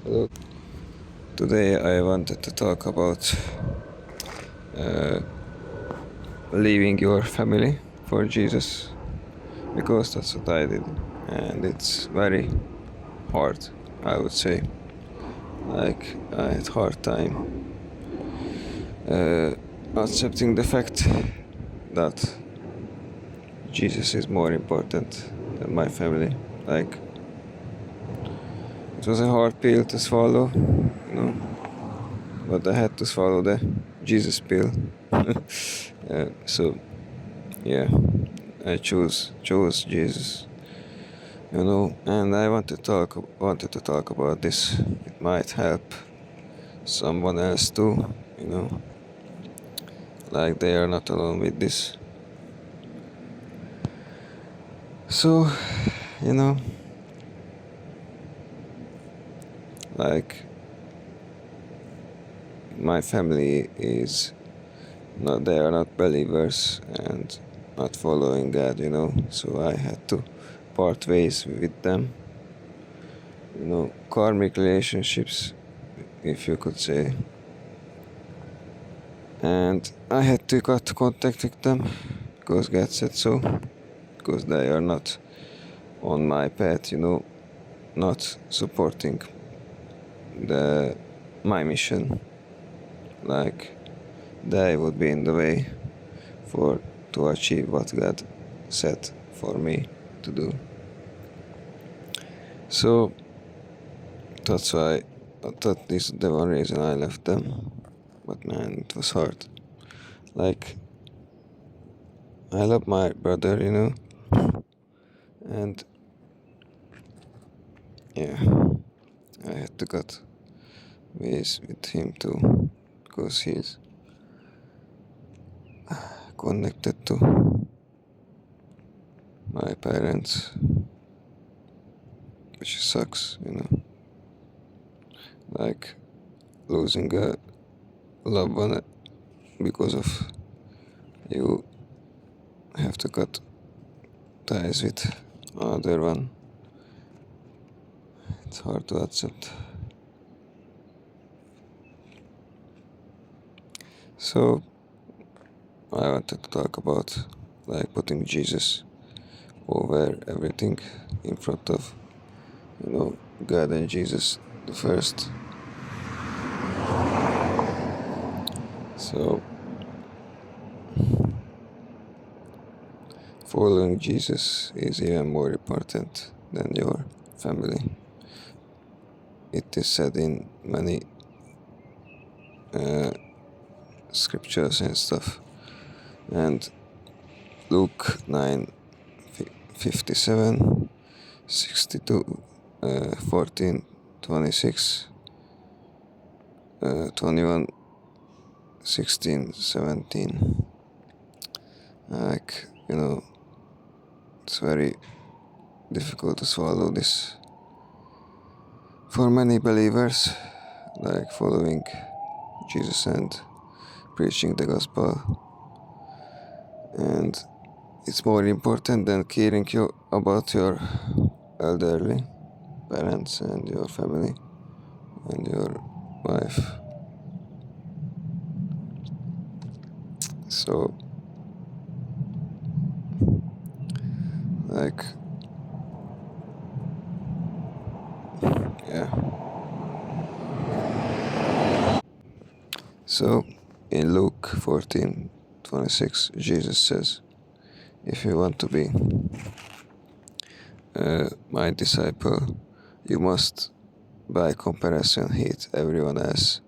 Hello. Today I wanted to talk about uh, leaving your family for Jesus because that's what I did, and it's very hard. I would say, like I had hard time uh, accepting the fact that Jesus is more important than my family. Like it was a hard pill to swallow, but I had to swallow the Jesus pill. So yeah, I chose Jesus, and I wanted to talk about this. It might help someone else too, like they are not alone with this. So, you know, like my family is not they are not believers and not following God, so I had to part ways with them. Karmic relationships, if you could say. And I had to cut contact with them because God said so, because they are not on my path, not supporting the my mission. Like they would be in the way for to achieve what God set for me to do. So that's why I thought this is the one reason I left them. But man, it was hard. Like I love my brother, and yeah, I had to cut ways with him too because he's connected to my parents, which sucks, like losing a loved one because of you have to cut ties with other one. It's hard to accept. So I wanted to talk about like putting Jesus over everything in front of God and Jesus the first. So following Jesus is even more important than your family. It is said in many uh, scriptures and stuff. And Luke 9:57, 62, 14, 26, 21, 16, 17. Like, it's very difficult to swallow this for many believers, like following Jesus and preaching the gospel. And it's more important than caring about your elderly parents and your family and your wife. So, like, yeah. So, in Luke 14:26, Jesus says, if you want to be my disciple, you must, by comparison, hate everyone else.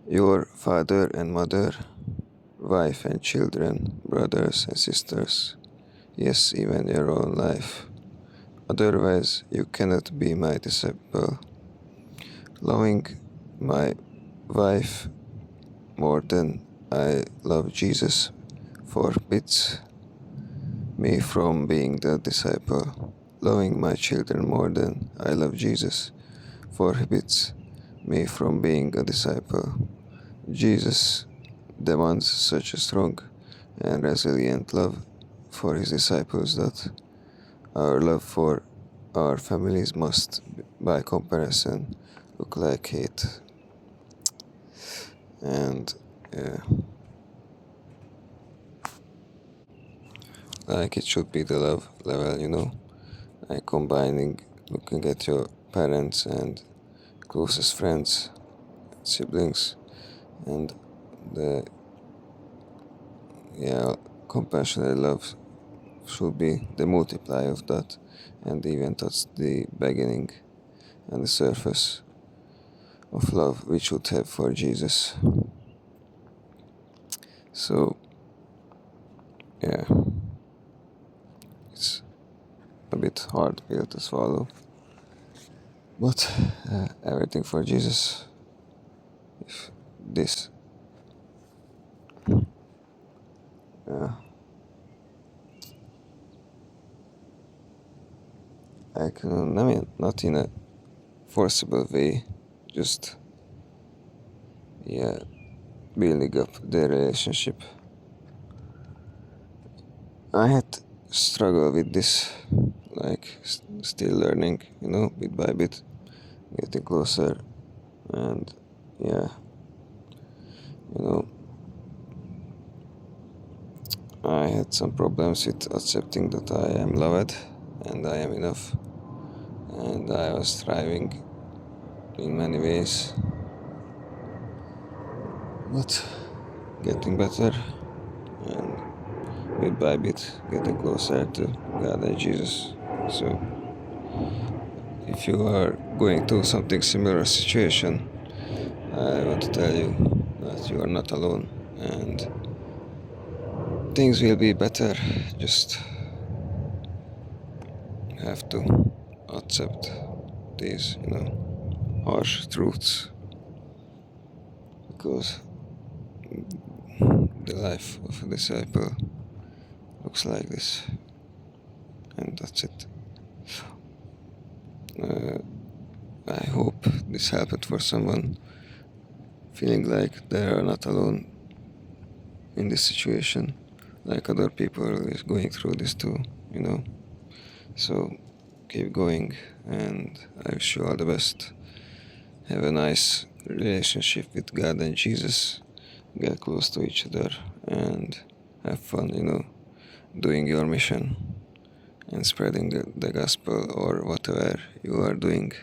Your father and mother, wife and children, brothers and sisters, yes, even your own life. Otherwise, you cannot be my disciple. Loving my wife more than I love Jesus forbids me from being the disciple. Loving my children more than I love Jesus prohibits me from being a disciple. Jesus demands such a strong and resilient love for his disciples that our love for our families must, by comparison, look like hate. And yeah, like it should be the love level, like combining looking at your parents and closest friends, siblings, and the yeah compassionate love should be the multiply of that, and even that's the beginning and the surface of love we should have for Jesus. So yeah, it's a bit hard pill to swallow, but everything for Jesus. If this, uh, I mean, not in a forcible way, just yeah, building up the relationship. I had struggle with this, like still learning, bit by bit, getting closer, and yeah, you know, I had some problems with accepting that I am loved and I am enough, and I was striving in many ways, but getting better and bit by bit getting closer to God and Jesus. So, if you are going through something similar situation, I want to tell you that you are not alone and things will be better. Just have to accept these, harsh truths, because the life of a disciple looks like this, and that's it. Uh, I hope this helped for someone feeling like they are not alone in this situation, like other people is going through this too. So keep going, and I wish you all the best. Have a nice relationship with God and Jesus. Get close to each other and have fun, doing your mission and spreading the gospel or whatever you are doing.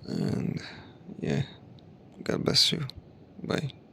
And yeah, God bless you. Bye.